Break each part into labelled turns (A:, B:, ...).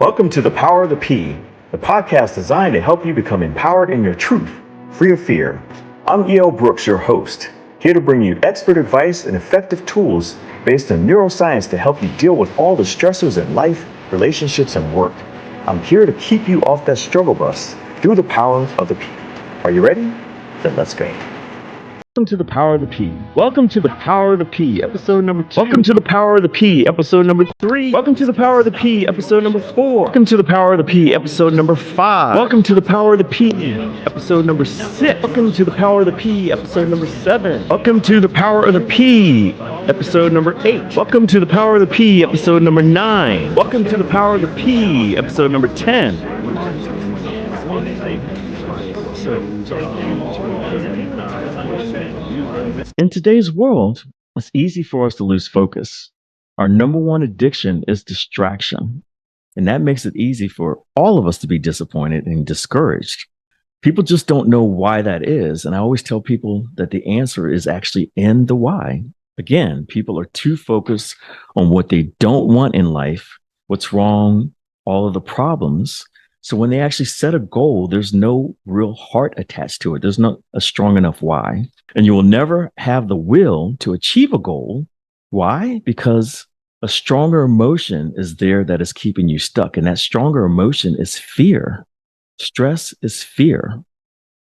A: Welcome to The Power of the P, the podcast designed to help you become empowered in your truth, free of fear. I'm E.L. Brooks, your host, here to bring you expert advice and effective tools based on neuroscience to help you deal with all the stressors in life, relationships, and work. I'm here to keep you off that struggle bus through the power of the P. Are you ready? Then let's go.
B: Welcome to the Power of the P. Welcome to the Power of the P, episode number 2. Welcome to the Power of the P, episode number 3. Welcome to the Power of the P, episode number 4. Welcome to the Power of the P, episode number 5. Welcome to the Power of the P, episode number 6. Welcome to the Power of the P, episode number 7. Welcome to the Power of the P, episode number 8. Welcome to the Power of the P, episode number 9. Welcome to the Power of the P, episode number 10. In today's world, it's easy for us to lose focus. Our number one addiction is distraction, and that makes it easy for all of us to be disappointed and discouraged. People just don't know why that is, and I always tell people that the answer is actually in the why. Again, people are too focused on what they don't want in life, what's wrong, all of the problems. So when they actually set a goal, there's no real heart attached to it. There's not a strong enough why. And you will never have the will to achieve a goal. Why? Because a stronger emotion is there that is keeping you stuck. And that stronger emotion is fear. Stress is fear.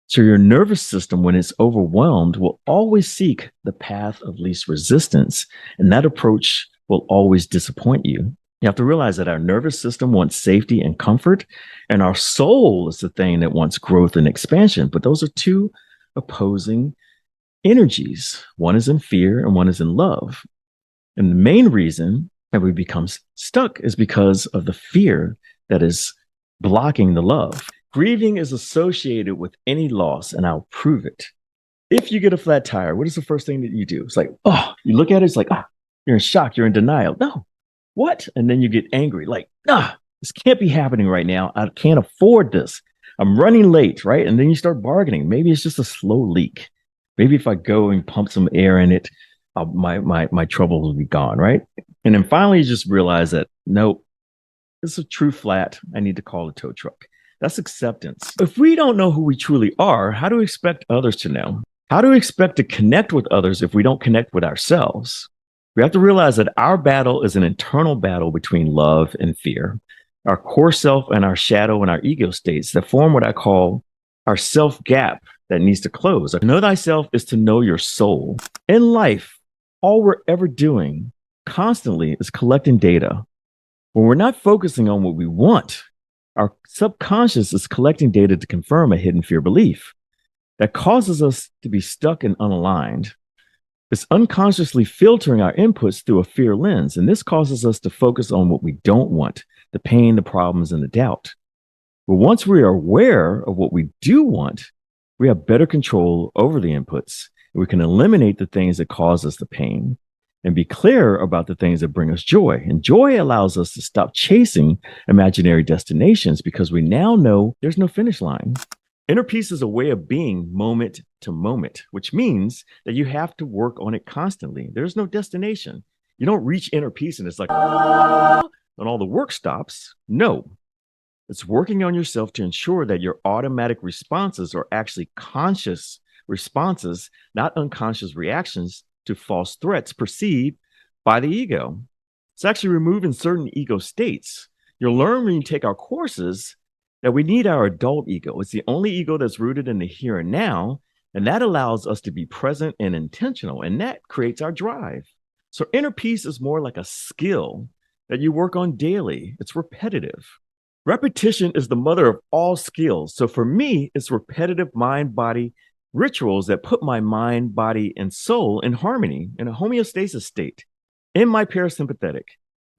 B: So your nervous system, when it's overwhelmed, will always seek the path of least resistance. And that approach will always disappoint you. You have to realize that our nervous system wants safety and comfort, and our soul is the thing that wants growth and expansion. But those are two opposing energies. One is in fear and one is in love. And the main reason that we become stuck is because of the fear that is blocking the love. Grieving is associated with any loss, and I'll prove it. If you get a flat tire, what is the first thing that you do? It's like, oh, you look at it, it's like, you're in shock, you're in denial. No. What? And then you get angry, like, this can't be happening right now. I can't afford this. I'm running late, right? And then you start bargaining. Maybe it's just a slow leak. Maybe if I go and pump some air in it, my trouble will be gone, right? And then finally, you just realize that, nope, it's a true flat. I need to call a tow truck. That's acceptance. If we don't know who we truly are, how do we expect others to know? How do we expect to connect with others if we don't connect with ourselves? We have to realize that our battle is an internal battle between love and fear. Our core self and our shadow and our ego states that form what I call our self gap that needs to close. Know thyself is to know your soul. In life, all we're ever doing constantly is collecting data. When we're not focusing on what we want, our subconscious is collecting data to confirm a hidden fear belief that causes us to be stuck and unaligned. It's unconsciously filtering our inputs through a fear lens, and this causes us to focus on what we don't want, the pain, the problems, and the doubt. But once we are aware of what we do want, we have better control over the inputs, and we can eliminate the things that cause us the pain and be clear about the things that bring us joy. And joy allows us to stop chasing imaginary destinations because we now know there's no finish line. Inner peace is a way of being moment to moment, which means that you have to work on it constantly. There's no destination. You don't reach inner peace and it's like, and all the work stops. No, it's working on yourself to ensure that your automatic responses are actually conscious responses, not unconscious reactions to false threats perceived by the ego. It's actually removing certain ego states. You'll learn when you take our courses that we need our adult ego. It's the only ego that's rooted in the here and now, and that allows us to be present and intentional, and that creates our drive. So inner peace is more like a skill that you work on daily. It's repetitive. Repetition is the mother of all skills. So for me, it's repetitive mind-body rituals that put my mind, body, and soul in harmony, in a homeostasis state, in my parasympathetic.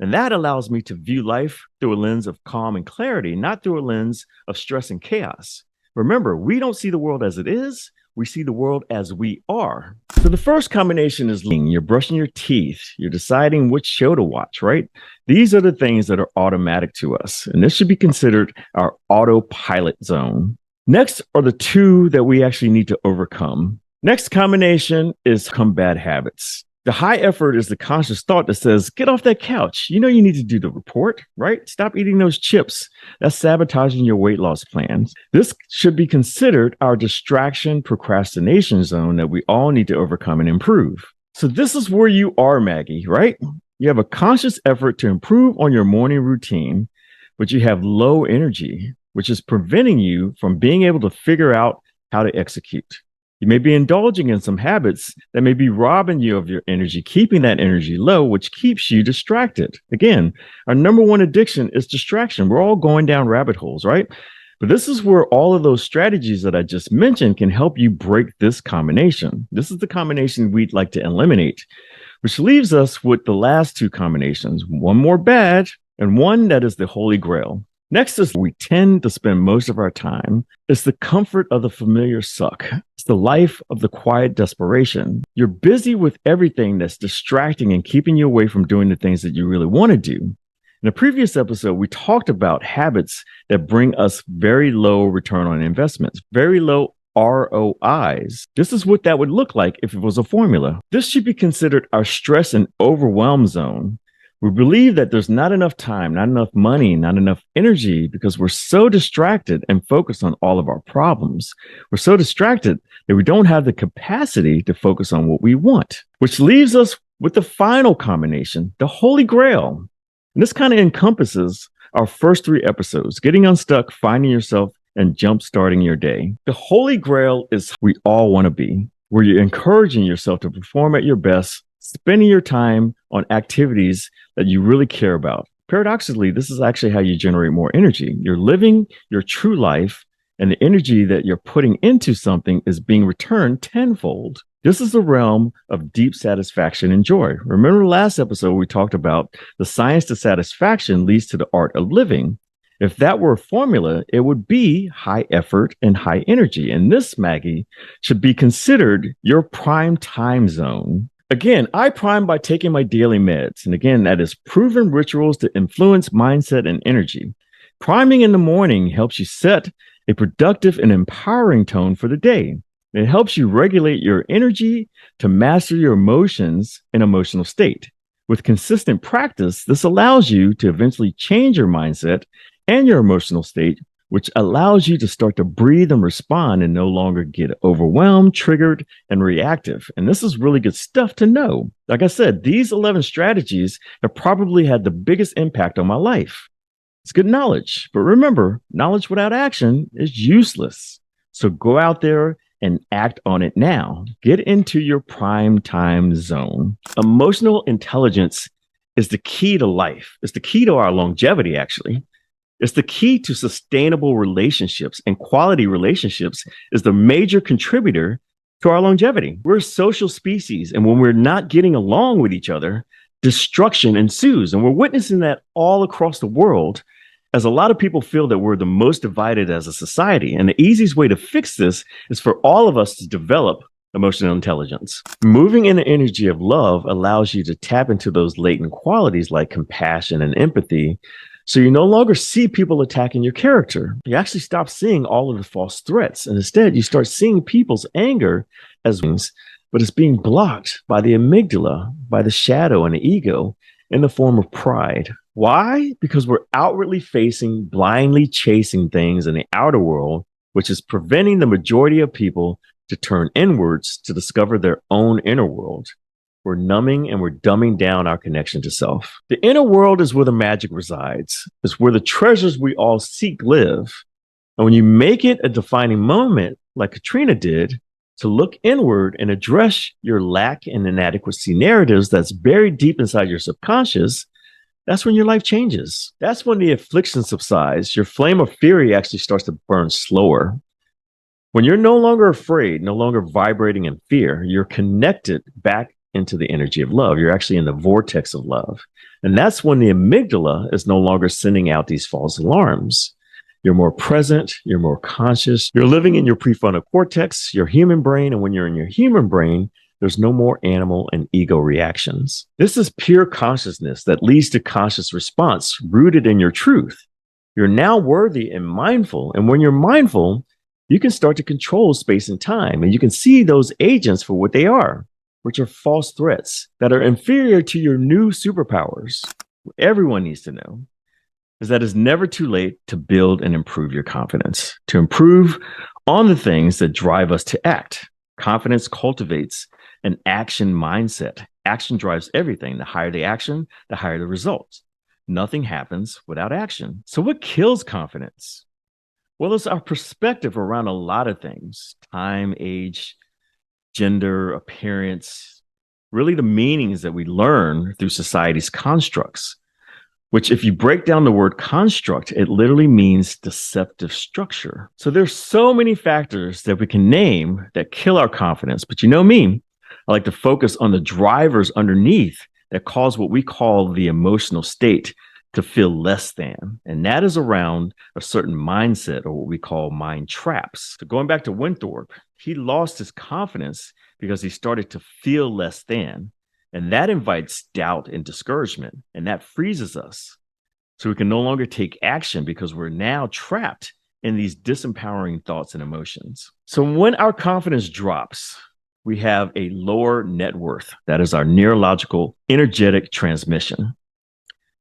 B: And that allows me to view life through a lens of calm and clarity, not through a lens of stress and chaos. Remember, we don't see the world as it is. We see the world as we are. So the first combination is you're brushing your teeth. You're deciding which show to watch, right? These are the things that are automatic to us. And this should be considered our autopilot zone. Next are the two that we actually need to overcome. Next combination is bad habits. The high effort is the conscious thought that says, get off that couch. You know, you need to do the report, right? Stop eating those chips. That's sabotaging your weight loss plans. This should be considered our distraction procrastination zone that we all need to overcome and improve. So this is where you are, Maggie, right? You have a conscious effort to improve on your morning routine, but you have low energy, which is preventing you from being able to figure out how to execute. You may be indulging in some habits that may be robbing you of your energy, keeping that energy low, which keeps you distracted. Again, our number one addiction is distraction. We're all going down rabbit holes, right? But this is where all of those strategies that I just mentioned can help you break this combination. This is the combination we'd like to eliminate, which leaves us with the last two combinations, one more bad and one that is the holy grail. Next is we tend to spend most of our time. It's the comfort of the familiar suck. It's the life of the quiet desperation. You're busy with everything that's distracting and keeping you away from doing the things that you really want to do. In a previous episode, we talked about habits that bring us very low return on investments, very low ROIs. This is what that would look like if it was a formula. This should be considered our stress and overwhelm zone. We believe that there's not enough time, not enough money, not enough energy because we're so distracted and focused on all of our problems. We're so distracted that we don't have the capacity to focus on what we want, which leaves us with the final combination, the Holy Grail. And this kind of encompasses our first three episodes, getting unstuck, finding yourself, and jump-starting your day. The Holy Grail is we all want to be, where you're encouraging yourself to perform at your best, spending your time on activities that you really care about. Paradoxically, this is actually how you generate more energy. You're living your true life, and the energy that you're putting into something is being returned tenfold. This is the realm of deep satisfaction and joy. Remember last episode, we talked about the science to satisfaction leads to the art of living. If that were a formula, it would be high effort and high energy. And this, Maggie, should be considered your prime time zone. Again, I prime by taking my daily meds. And again, that is proven rituals to influence mindset and energy. Priming in the morning helps you set a productive and empowering tone for the day. It helps you regulate your energy to master your emotions and emotional state. With consistent practice, this allows you to eventually change your mindset and your emotional state, which allows you to start to breathe and respond and no longer get overwhelmed, triggered, and reactive. And this is really good stuff to know. Like I said, these 11 strategies have probably had the biggest impact on my life. It's good knowledge, but remember, knowledge without action is useless. So go out there and act on it now. Get into your prime time zone. Emotional intelligence is the key to life. It's the key to our longevity, actually. It's the key to sustainable relationships, and quality relationships is the major contributor to our longevity. We're a social species, and when we're not getting along with each other, destruction ensues. And we're witnessing that all across the world, as a lot of people feel that we're the most divided as a society. And the easiest way to fix this is for all of us to develop emotional intelligence. Moving in the energy of love allows you to tap into those latent qualities like compassion and empathy. So you no longer see people attacking your character. You actually stop seeing all of the false threats. And instead, you start seeing people's anger as wings, but it's being blocked by the amygdala, by the shadow and the ego in the form of pride. Why? Because we're outwardly facing, blindly chasing things in the outer world, which is preventing the majority of people to turn inwards to discover their own inner world. We're numbing and we're dumbing down our connection to self. The inner world is where the magic resides. It's where the treasures we all seek live. And when you make it a defining moment, like Katrina did, to look inward and address your lack and inadequacy narratives that's buried deep inside your subconscious, that's when your life changes. That's when the affliction subsides. Your flame of fury actually starts to burn slower. When you're no longer afraid, no longer vibrating in fear, you're connected back into the energy of love. You're actually in the vortex of love. And that's when the amygdala is no longer sending out these false alarms. You're more present, you're more conscious, you're living in your prefrontal cortex, your human brain. And when you're in your human brain, there's no more animal and ego reactions. This is pure consciousness that leads to conscious response rooted in your truth. You're now worthy and mindful. And when you're mindful, you can start to control space and time, and you can see those agents for what they are. which are false threats that are inferior to your new superpowers. What everyone needs to know is that it's never too late to build and improve your confidence, to improve on the things that drive us to act. Confidence cultivates an action mindset. Action drives everything. The higher the action, the higher the results. Nothing happens without action. So what kills confidence? Well, it's our perspective around a lot of things: time, age, gender, appearance, really the meanings that we learn through society's constructs, which if you break down the word construct, it literally means deceptive structure. So there's so many factors that we can name that kill our confidence. But you know me, I like to focus on the drivers underneath that cause what we call the emotional state to feel less than. And that is around a certain mindset, or what we call mind traps. So going back to Winthrop, he lost his confidence because he started to feel less than. And that invites doubt and discouragement, and that freezes us. So we can no longer take action because we're now trapped in these disempowering thoughts and emotions. So when our confidence drops, we have a lower net worth. That is our neurological energetic transmission.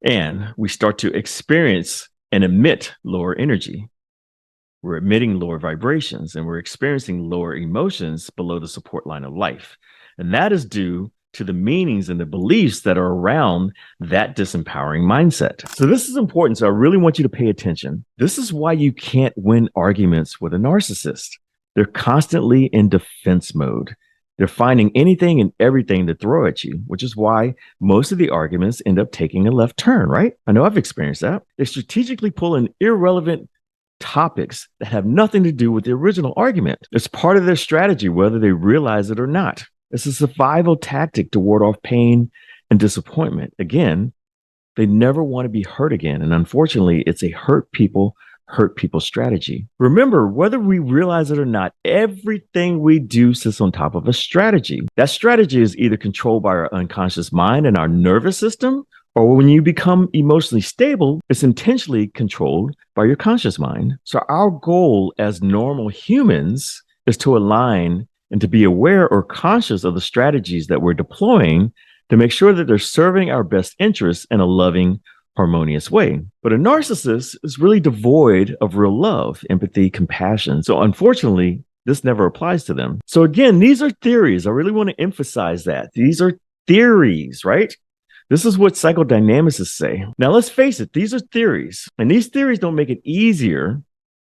B: And we start to experience and emit lower energy. We're emitting lower vibrations, and we're experiencing lower emotions below the support line of life. And that is due to the meanings and the beliefs that are around that disempowering mindset. So this is important. So I really want you to pay attention. This is why you can't win arguments with a narcissist. They're constantly in defense mode. They're finding anything and everything to throw at you, which is why most of the arguments end up taking a left turn, right? I know I've experienced that. They strategically pull in irrelevant topics that have nothing to do with the original argument. It's part of their strategy, whether they realize it or not. It's a survival tactic to ward off pain and disappointment. Again, they never want to be hurt again. And unfortunately, it's a hurt people strategy. Remember, whether we realize it or not, everything we do sits on top of a strategy. That strategy is either controlled by our unconscious mind and our nervous system, or when you become emotionally stable, it's intentionally controlled by your conscious mind. So our goal as normal humans is to align and to be aware or conscious of the strategies that we're deploying to make sure that they're serving our best interests in a loving, harmonious way. But a narcissist is really devoid of real love, empathy, compassion. So unfortunately, this never applies to them. So again, these are theories. I really want to emphasize that. These are theories, right? This is what psychodynamicists say. Now, let's face it, these are theories, and these theories don't make it easier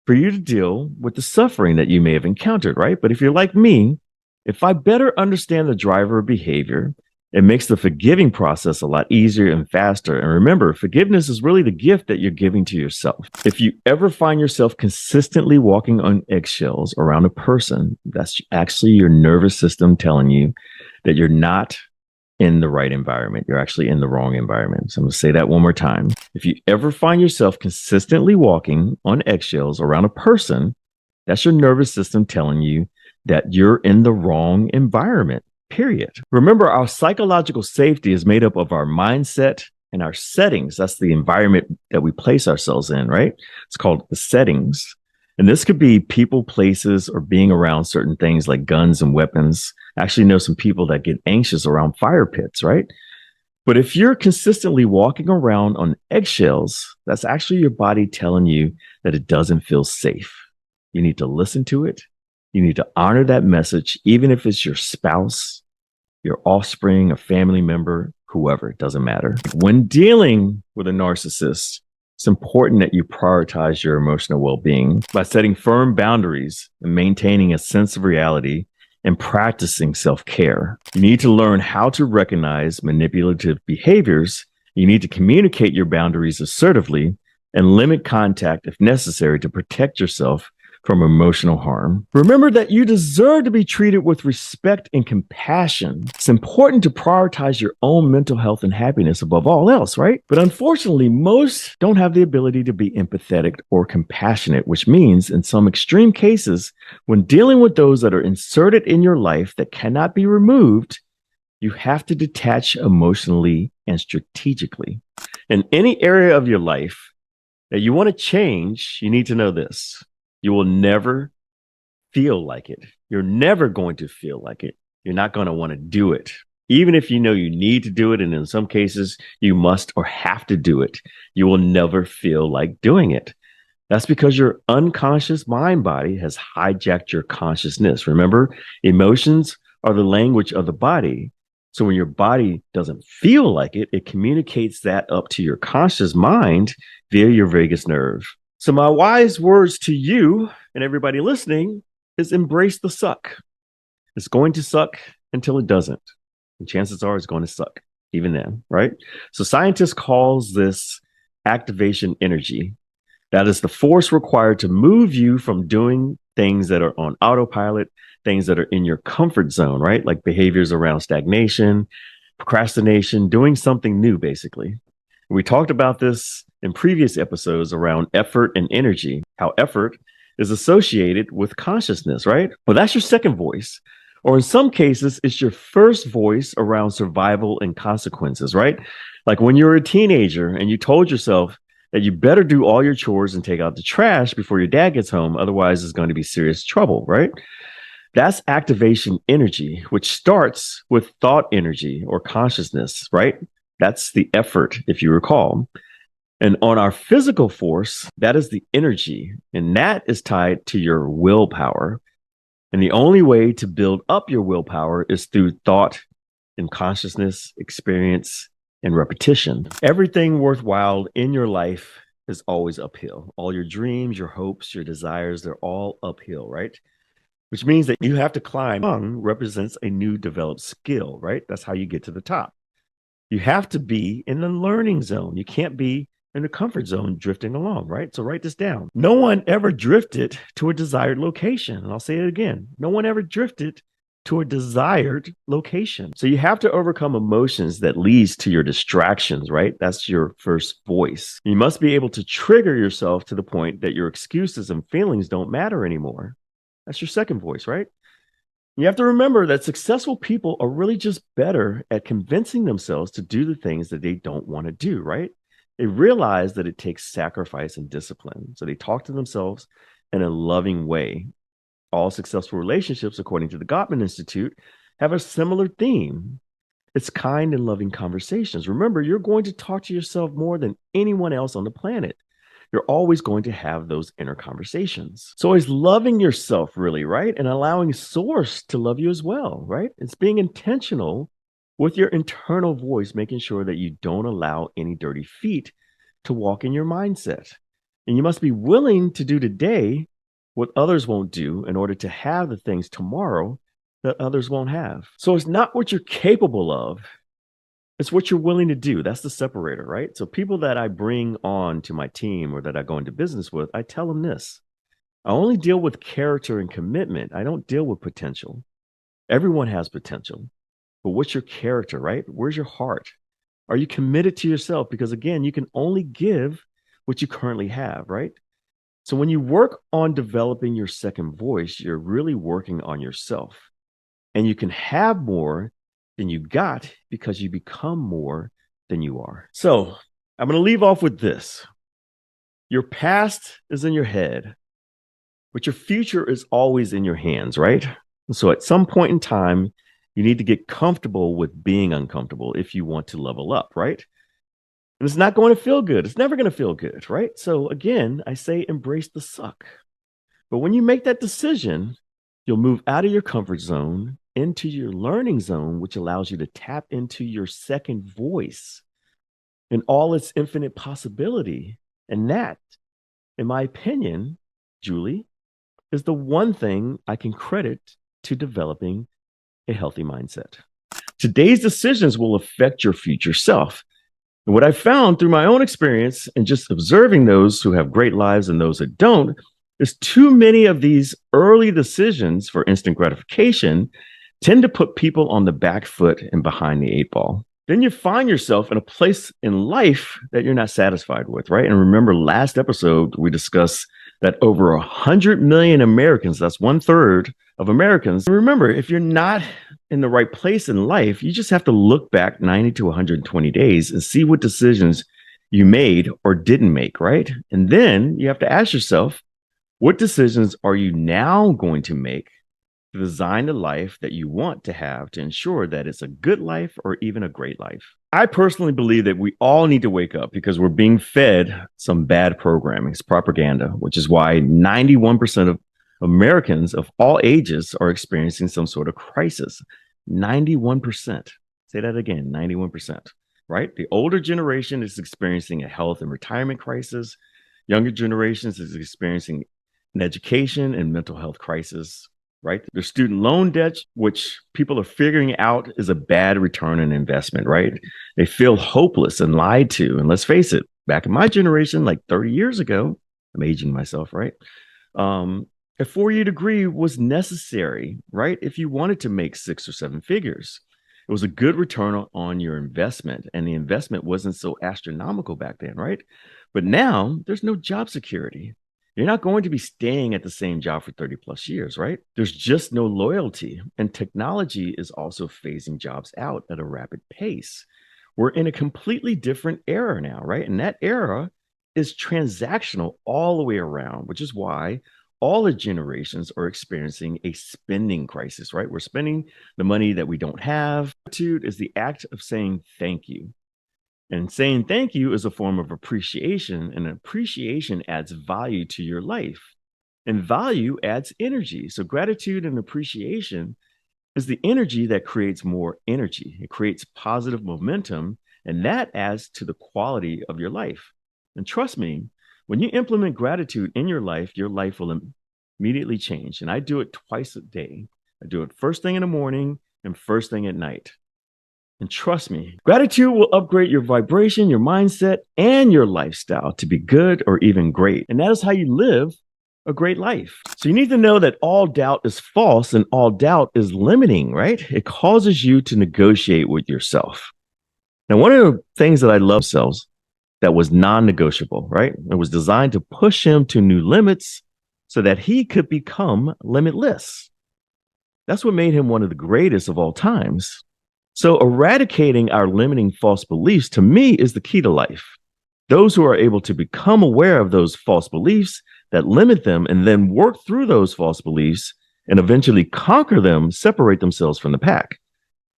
B: for you to deal with the suffering that you may have encountered, right? But if you're like me, if I better understand the driver of behavior, it makes the forgiving process a lot easier and faster. And remember, forgiveness is really the gift that you're giving to yourself. If you ever find yourself consistently walking on eggshells around a person, that's actually your nervous system telling you that you're not in the right environment. You're actually in the wrong environment. So I'm going to say that one more time. If you ever find yourself consistently walking on eggshells around a person, that's your nervous system telling you that you're in the wrong environment, period. Remember, our psychological safety is made up of our mindset and our settings. That's the environment that we place ourselves in, right? It's called the settings. And this could be people, places, or being around certain things like guns and weapons. I actually know some people that get anxious around fire pits, right? But if you're consistently walking around on eggshells, that's actually your body telling you that it doesn't feel safe. You need to listen to it. You need to honor that message, even if it's your spouse, your offspring, a family member, whoever, it doesn't matter. When dealing with a narcissist, it's important that you prioritize your emotional well-being by setting firm boundaries and maintaining a sense of reality and practicing self-care. You need to learn how to recognize manipulative behaviors. You need to communicate your boundaries assertively and limit contact if necessary to protect yourself from emotional harm. Remember that you deserve to be treated with respect and compassion. It's important to prioritize your own mental health and happiness above all else, right? But unfortunately, most don't have the ability to be empathetic or compassionate, which means in some extreme cases, when dealing with those that are inserted in your life that cannot be removed, you have to detach emotionally and strategically. In any area of your life that you want to change, you need to know this. You will never feel like it. You're never going to feel like it. You're not going to want to do it. Even if you know you need to do it, and in some cases you must or have to do it, you will never feel like doing it. That's because your unconscious mind body has hijacked your consciousness. Remember, emotions are the language of the body. So when your body doesn't feel like it, it communicates that up to your conscious mind via your vagus nerve. So my wise words to you and everybody listening is embrace the suck. It's going to suck until it doesn't. And chances are it's going to suck even then, right? So scientists calls this activation energy. That is the force required to move you from doing things that are on autopilot, things that are in your comfort zone, right? Like behaviors around stagnation, procrastination, doing something new, basically. We talked about this in previous episodes around effort and energy, how effort is associated with consciousness, right? Well, that's your second voice. Or in some cases, it's your first voice around survival and consequences, right? Like when you were a teenager and you told yourself that you better do all your chores and take out the trash before your dad gets home. Otherwise, it's going to be serious trouble, right? That's activation energy, which starts with thought energy or consciousness, right? That's the effort, if you recall. And on our physical force, that is the energy, and that is tied to your willpower. And the only way to build up your willpower is through thought and consciousness, experience, and repetition. Everything worthwhile in your life is always uphill. All your dreams, your hopes, your desires, they're all uphill, right? Which means that you have to climb. Represents a new developed skill, right? That's how you get to the top. You have to be in the learning zone. You can't be in the comfort zone drifting along, right? So write this down. No one ever drifted to a desired location. And I'll say it again. No one ever drifted to a desired location. So you have to overcome emotions that leads to your distractions, right? That's your first voice. You must be able to trigger yourself to the point that your excuses and feelings don't matter anymore. That's your second voice, right? You have to remember that successful people are really just better at convincing themselves to do the things that they don't want to do, right? They realize that it takes sacrifice and discipline. So they talk to themselves in a loving way. All successful relationships, according to the Gottman Institute, have a similar theme. It's kind and loving conversations. Remember, you're going to talk to yourself more than anyone else on the planet. You're always going to have those inner conversations. So it's loving yourself, really, right? And allowing Source to love you as well, right? It's being intentional with your internal voice, making sure that you don't allow any dirty feet to walk in your mindset. And you must be willing to do today what others won't do in order to have the things tomorrow that others won't have. So it's not what you're capable of, it's what you're willing to do. That's the separator, right? So people that I bring on to my team or that I go into business with, I tell them this. I only deal with character and commitment. I don't deal with potential. Everyone has potential. But what's your character, right? Where's your heart? Are you committed to yourself? Because again, you can only give what you currently have, right? So when you work on developing your second voice, you're really working on yourself. And you can have more than you got because you become more than you are. So I'm going to leave off with this. Your past is in your head, but your future is always in your hands, right? And so at some point in time, you need to get comfortable with being uncomfortable if you want to level up, right? And it's not going to feel good. It's never going to feel good, right? So again, I say embrace the suck. But when you make that decision, you'll move out of your comfort zone into your learning zone, which allows you to tap into your second voice and all its infinite possibility. And that, in my opinion, Julie, is the one thing I can credit to developing a healthy mindset. Today's decisions will affect your future self. And what I found through my own experience and just observing those who have great lives and those that don't is too many of these early decisions for instant gratification tend to put people on the back foot and behind the eight ball. Then you find yourself in a place in life that you're not satisfied with, right? And remember, last episode, we discussed that over 100 million Americans, that's 1/3 of Americans. Remember, if you're not in the right place in life, you just have to look back 90 to 120 days and see what decisions you made or didn't make, right? And then you have to ask yourself, what decisions are you now going to make to design the life that you want to have to ensure that it's a good life or even a great life. I personally believe that we all need to wake up because we're being fed some bad programming, it's propaganda, which is why 91% of Americans of all ages are experiencing some sort of crisis. 91%. Say that again, 91%, right? The older generation is experiencing a health and retirement crisis. Younger generations is experiencing an education and mental health crisis, right? There's student loan debt, which people are figuring out is a bad return on investment, right? They feel hopeless and lied to. And let's face it, back in my generation, like 30 years ago, I'm aging myself, right? A 4-year degree was necessary, right? If you wanted to make 6 or 7 figures, it was a good return on your investment. And the investment wasn't so astronomical back then, right? But now there's no job security. You're not going to be staying at the same job for 30 plus years, right? There's just no loyalty. And technology is also phasing jobs out at a rapid pace. We're in a completely different era now, right? And that era is transactional all the way around, which is why all the generations are experiencing a spending crisis, right? We're spending the money that we don't have. Gratitude is the act of saying thank you. And saying thank you is a form of appreciation, and appreciation adds value to your life. And value adds energy. So gratitude and appreciation is the energy that creates more energy. It creates positive momentum, and that adds to the quality of your life. And trust me, when you implement gratitude in your life will immediately change. And I do it twice a day. I do it first thing in the morning and first thing at night. And trust me, gratitude will upgrade your vibration, your mindset, and your lifestyle to be good or even great. And that is how you live a great life. So you need to know that all doubt is false and all doubt is limiting, right? It causes you to negotiate with yourself. Now, one of the things that I love selves that was non-negotiable, right? It was designed to push him to new limits so that he could become limitless. That's what made him one of the greatest of all times. So eradicating our limiting false beliefs, to me, is the key to life. Those who are able to become aware of those false beliefs that limit them and then work through those false beliefs and eventually conquer them, separate themselves from the pack.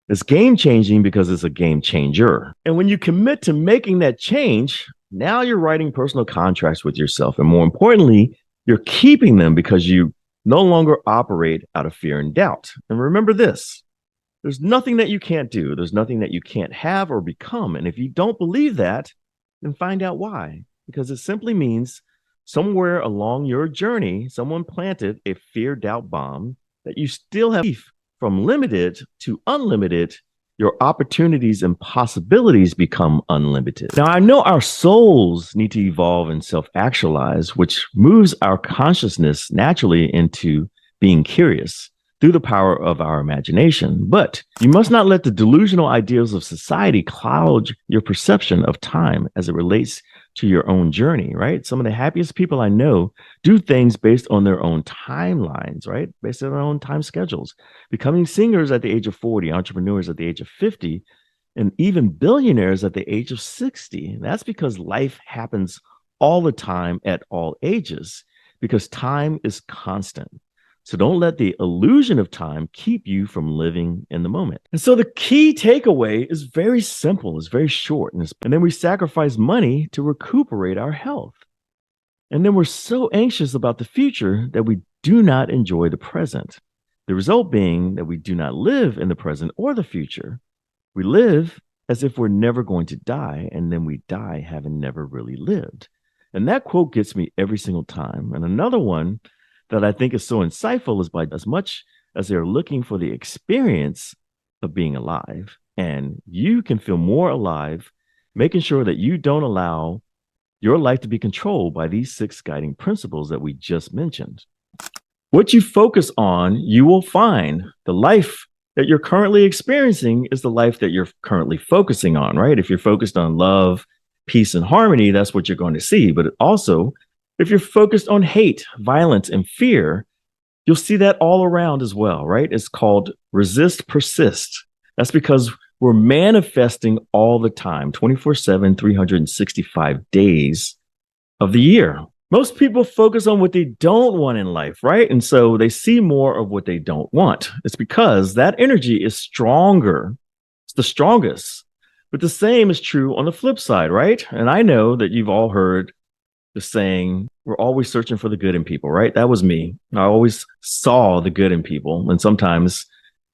B: It's game changing because it's a game changer. And when you commit to making that change, now you're writing personal contracts with yourself. And more importantly, you're keeping them because you no longer operate out of fear and doubt. And remember this. There's nothing that you can't do. There's nothing that you can't have or become. And if you don't believe that, then find out why. Because it simply means somewhere along your journey, someone planted a fear doubt bomb that you still have from limited to unlimited. Your opportunities and possibilities become unlimited. Now, I know our souls need to evolve and self-actualize, which moves our consciousness naturally into being curious through the power of our imagination. But you must not let the delusional ideals of society cloud your perception of time as it relates to your own journey, right? Some of the happiest people I know do things based on their own timelines, right? Based on their own time schedules. Becoming singers at the age of 40, entrepreneurs at the age of 50, and even billionaires at the age of 60. That's because life happens all the time at all ages, because time is constant. So don't let the illusion of time keep you from living in the moment. And so the key takeaway is very simple, it's very short. And then we sacrifice money to recuperate our health. And then we're so anxious about the future that we do not enjoy the present. The result being that we do not live in the present or the future. We live as if we're never going to die, and then we die having never really lived. And that quote gets me every single time. And another one that I think is so insightful is by as much as they're looking for the experience of being alive. And you can feel more alive, making sure that you don't allow your life to be controlled by these 6 guiding principles that we just mentioned. What you focus on, you will find. The life that you're currently experiencing is the life that you're currently focusing on, right? If you're focused on love, peace, and harmony, that's what you're going to see. But also, if you're focused on hate, violence, and fear, you'll see that all around as well, right? It's called resist, persist. That's because we're manifesting all the time, 24/7, 365 days of the year. Most people focus on what they don't want in life, right? And so they see more of what they don't want. It's because that energy is stronger. It's the strongest. But the same is true on the flip side, right? And I know that you've all heard the saying, we're always searching for the good in people, right? That was me. I always saw the good in people, and sometimes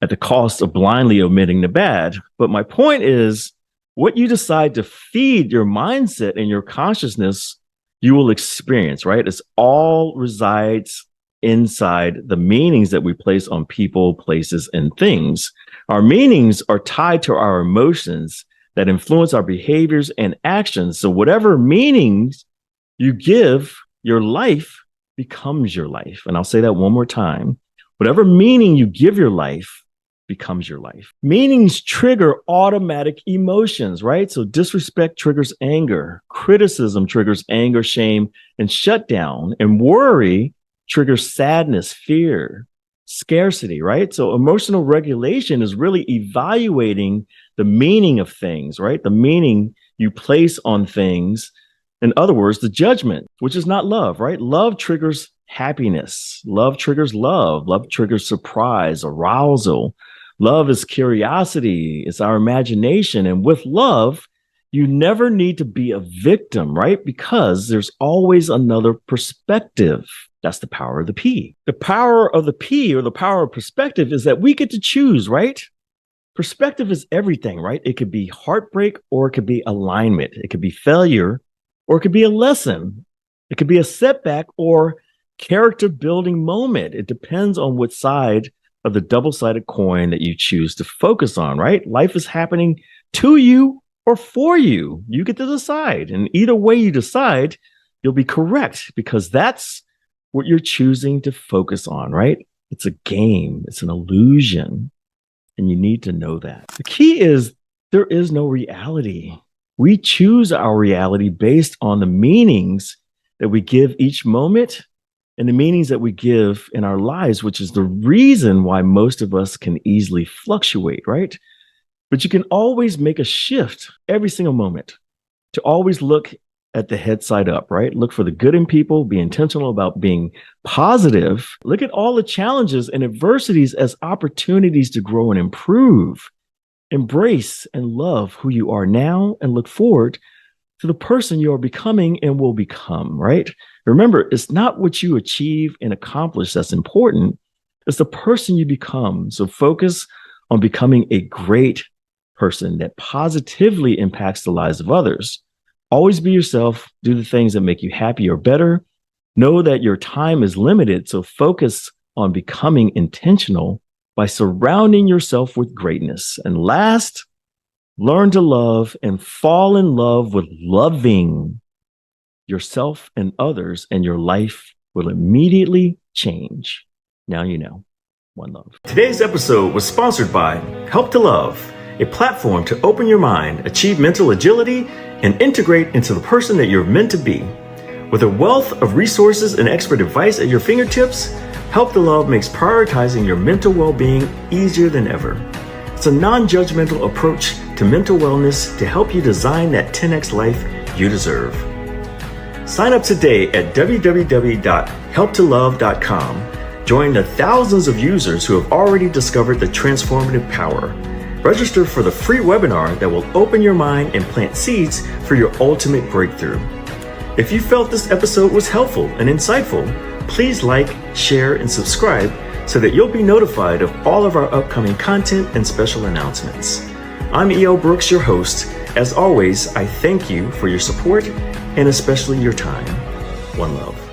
B: at the cost of blindly omitting the bad. But my point is, what you decide to feed your mindset and your consciousness, you will experience, right? It's all resides inside the meanings that we place on people, places, and things. Our meanings are tied to our emotions that influence our behaviors and actions. So whatever meanings you give your life becomes your life. And I'll say that one more time. Whatever meaning you give your life becomes your life. Meanings trigger automatic emotions, right? So disrespect triggers anger, criticism triggers anger, shame, and shutdown, and worry triggers sadness, fear, scarcity, right? So emotional regulation is really evaluating the meaning of things, right? The meaning you place on things. In other words, the judgment, which is not love, right? Love triggers happiness. Love triggers love. Love triggers surprise, arousal. Love is curiosity. It's our imagination. And with love, you never need to be a victim, right? Because there's always another perspective. That's the power of the P. The power of the P, or the power of perspective, is that we get to choose, right? Perspective is everything, right? It could be heartbreak, or it could be alignment. It could be failure, or it could be a lesson. It could be a setback or character building moment. It depends on what side of the double-sided coin that you choose to focus on, right? Life is happening to you or for you. You get to decide. And either way you decide, you'll be correct, because that's what you're choosing to focus on, right? It's a game. It's an illusion. And you need to know that. The key is there is no reality. We choose our reality based on the meanings that we give each moment and the meanings that we give in our lives, which is the reason why most of us can easily fluctuate, right? But you can always make a shift every single moment to always look at the head side up, right? Look for the good in people, be intentional about being positive. Look at all the challenges and adversities as opportunities to grow and improve. Embrace and love who you are now and look forward to the person you are becoming and will become, right? Remember, it's not what you achieve and accomplish that's important. It's the person you become. So focus on becoming a great person that positively impacts the lives of others. Always be yourself. Do the things that make you happy or better. Know that your time is limited. So focus on becoming intentional by surrounding yourself with greatness. And last, learn to love and fall in love with loving yourself and others, and your life will immediately change. Now you know. One love. Today's episode was sponsored by Help to Love, a platform to open your mind, achieve mental agility, and integrate into the person that you're meant to be. With a wealth of resources and expert advice at your fingertips, Help to Love makes prioritizing your mental well-being easier than ever. It's a non-judgmental approach to mental wellness to help you design that 10x life you deserve. Sign up today at www.helptolove.com. Join the thousands of users who have already discovered the transformative power. Register for the free webinar that will open your mind and plant seeds for your ultimate breakthrough. If you felt this episode was helpful and insightful, please like, share, and subscribe so that you'll be notified of all of our upcoming content and special announcements. I'm E.O. Brooks, your host. As always, I thank you for your support and especially your time. One love.